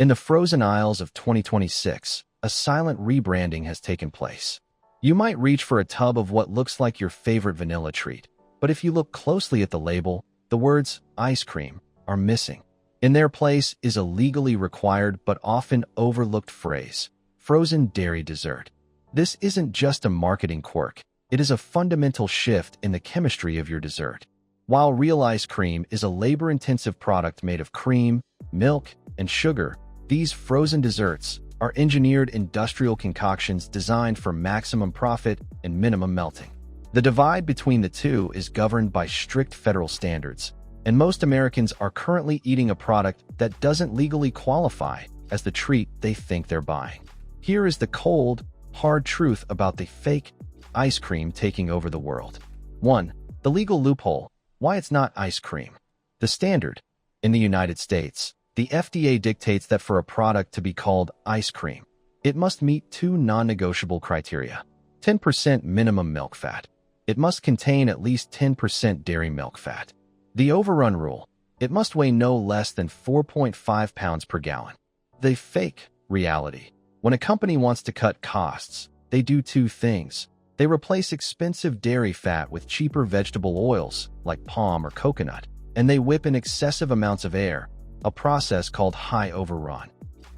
In the frozen aisles of 2026, a silent rebranding has taken place. You might reach for a tub of what looks like your favorite vanilla treat, but if you look closely at the label, the words ice cream are missing. In their place is a legally required but often overlooked phrase, frozen dairy dessert. This isn't just a marketing quirk, it is a fundamental shift in the chemistry of your dessert. While real ice cream is a labor-intensive product made of cream, milk, and sugar, these frozen desserts are engineered industrial concoctions designed for maximum profit and minimum melting. The divide between the two is governed by strict federal standards, and most Americans are currently eating a product that doesn't legally qualify as the treat they think they're buying. Here is the cold, hard truth about the fake ice cream taking over the world. 1. The legal loophole. Why it's not ice cream. The standard. In the United States, the FDA dictates that for a product to be called ice cream, it must meet two non-negotiable criteria. 10% minimum milk fat. It must contain at least 10% dairy milk fat. The overrun rule. It must weigh no less than 4.5 pounds per gallon. The fake reality. When a company wants to cut costs, they do two things. They replace expensive dairy fat with cheaper vegetable oils, like palm or coconut, and they whip in excessive amounts of air, a process called high overrun.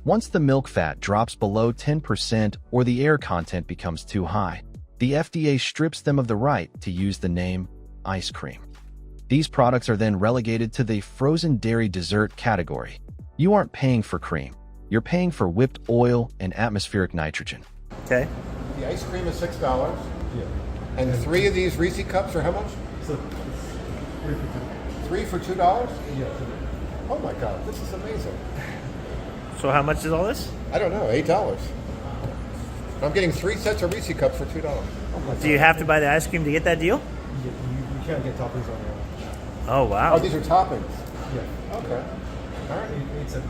Once the milk fat drops below 10% or the air content becomes too high, the FDA strips them of the right to use the name ice cream. These products are then relegated to the frozen dairy dessert category. You aren't paying for cream. You're paying for whipped oil and atmospheric nitrogen. Okay. The ice cream is $6. Yeah. And 3 of these Reese cups are how much? So, 3 for $2? yeah. Oh my God, this is amazing. So how much is all this? I don't know, $8. I'm getting 3 sets of Reese cups for $2. Oh my Do you God. have to buy the ice cream to get that deal? You can't get toppings on your own. Oh, wow. Oh, these are toppings. Yeah. Okay. All right. 8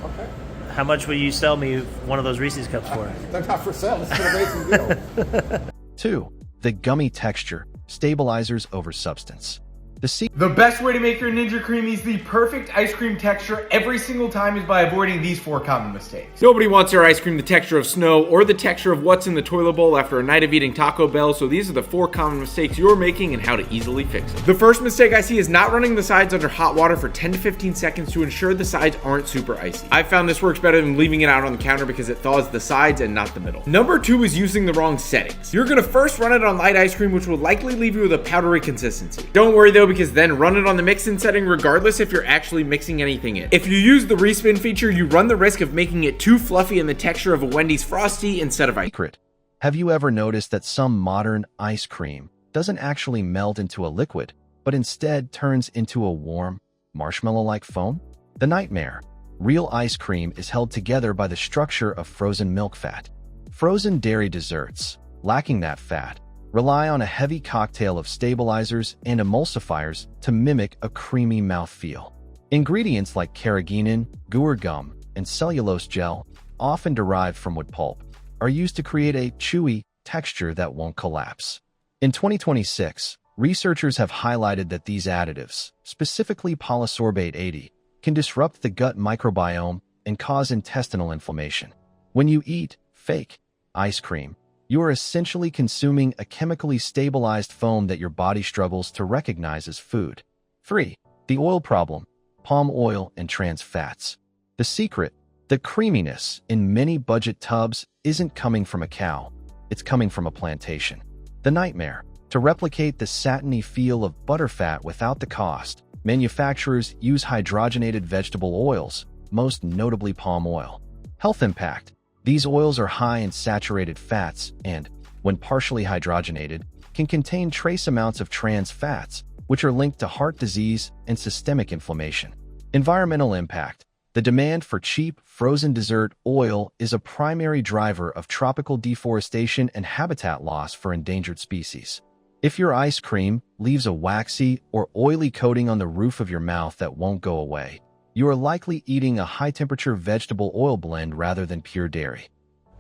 Okay. How much will you sell me one of those Reese's cups for? They're not for sale. This is an amazing deal. 2. The gummy texture, stabilizers over substance. The best way to make your Ninja Creamies the perfect ice cream texture every single time is by avoiding these 4 common mistakes. Nobody wants their ice cream the texture of snow or the texture of what's in the toilet bowl after a night of eating Taco Bell, so these are the 4 common mistakes you're making and how to easily fix them. The first mistake I see is not running the sides under hot water for 10 to 15 seconds to ensure the sides aren't super icy. I found this works better than leaving it out on the counter because it thaws the sides and not the middle. Number 2 is using the wrong settings. You're gonna first run it on light ice cream, which will likely leave you with a powdery consistency. Don't worry though, because then run it on the mix-in setting regardless if you're actually mixing anything in. If you use the respin feature, you run the risk of making it too fluffy in the texture of a Wendy's Frosty instead of ice. Secret. Have you ever noticed that some modern ice cream doesn't actually melt into a liquid, but instead turns into a warm, marshmallow-like foam? The nightmare. Real ice cream is held together by the structure of frozen milk fat. Frozen dairy desserts, lacking that fat, rely on a heavy cocktail of stabilizers and emulsifiers to mimic a creamy mouthfeel. Ingredients like carrageenan, guar gum, and cellulose gel, often derived from wood pulp, are used to create a chewy texture that won't collapse. In 2026, researchers have highlighted that these additives, specifically polysorbate 80, can disrupt the gut microbiome and cause intestinal inflammation. When you eat fake ice cream, you are essentially consuming a chemically stabilized foam that your body struggles to recognize as food. 3. The oil problem, palm oil and trans fats. The secret, the creaminess in many budget tubs isn't coming from a cow, it's coming from a plantation. The nightmare, to replicate the satiny feel of butterfat without the cost, manufacturers use hydrogenated vegetable oils, most notably palm oil. Health impact. These oils are high in saturated fats and, when partially hydrogenated, can contain trace amounts of trans fats, which are linked to heart disease and systemic inflammation. Environmental impact. The demand for cheap, frozen dessert oil is a primary driver of tropical deforestation and habitat loss for endangered species. If your ice cream leaves a waxy or oily coating on the roof of your mouth that won't go away, you are likely eating a high-temperature vegetable oil blend rather than pure dairy.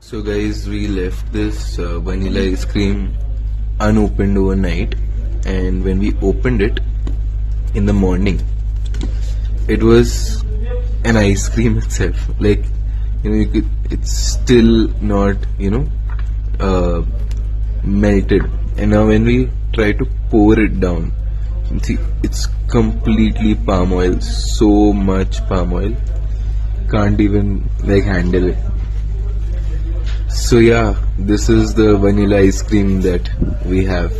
So guys, we left this vanilla ice cream unopened overnight, and when we opened it in the morning, it was an ice cream itself. Like, it's still not, melted. And now when we try to pour it down, see, it's completely palm oil, so much palm oil, can't even handle it. So yeah, this is the vanilla ice cream that we have.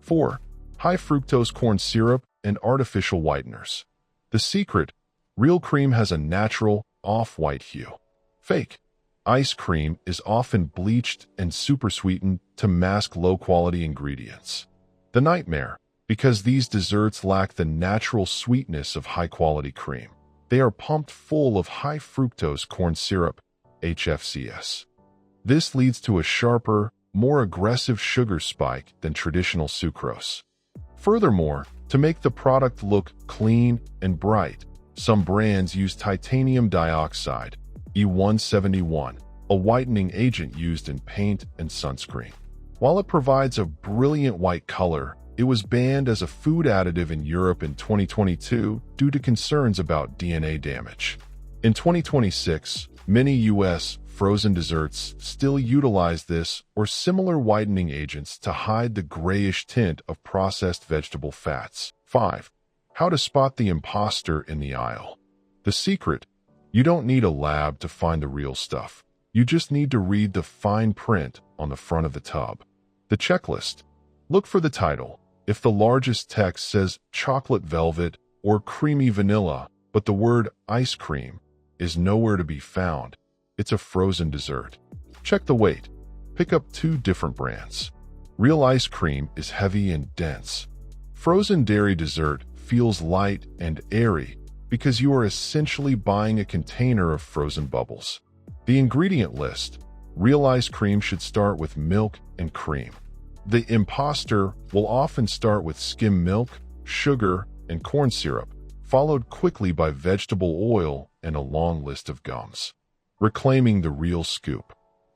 4. High fructose corn syrup and artificial whiteners. The secret: real cream has a natural, off-white hue. Fake ice cream is often bleached and supersweetened to mask low-quality ingredients. The nightmare, because these desserts lack the natural sweetness of high-quality cream. They are pumped full of high fructose corn syrup, HFCS. This leads to a sharper, more aggressive sugar spike than traditional sucrose. Furthermore, to make the product look clean and bright, some brands use titanium dioxide, E171, a whitening agent used in paint and sunscreen. While it provides a brilliant white color, it was banned as a food additive in Europe in 2022 due to concerns about DNA damage. In 2026, many U.S. frozen desserts still utilize this or similar whitening agents to hide the grayish tint of processed vegetable fats. 5. How to spot the imposter in the aisle. The secret: you don't need a lab to find the real stuff. You just need to read the fine print on the front of the tub. The checklist: look for the title. If the largest text says chocolate velvet or creamy vanilla, but the word ice cream is nowhere to be found, it's a frozen dessert. Check the weight. Pick up 2 different brands. Real ice cream is heavy and dense. Frozen dairy dessert feels light and airy because you are essentially buying a container of frozen bubbles. The ingredient list: real ice cream should start with milk and cream. The imposter will often start with skim milk, sugar, and corn syrup, followed quickly by vegetable oil and a long list of gums. Reclaiming the real scoop.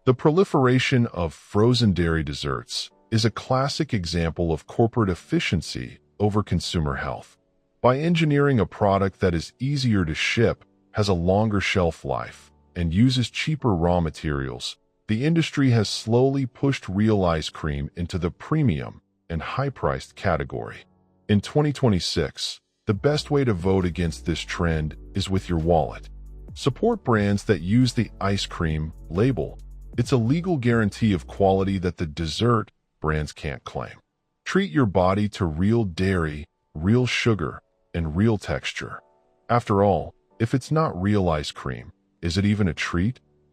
The proliferation of frozen dairy desserts is a classic example of corporate efficiency over consumer health. By engineering a product that is easier to ship, has a longer shelf life, and uses cheaper raw materials, the industry has slowly pushed real ice cream into the premium and high-priced category. In 2026, the best way to vote against this trend is with your wallet. Support brands that use the ice cream label. It's a legal guarantee of quality that the dessert brands can't claim. Treat your body to real dairy, real sugar, and real texture. After all, if it's not real ice cream, is it even a treat?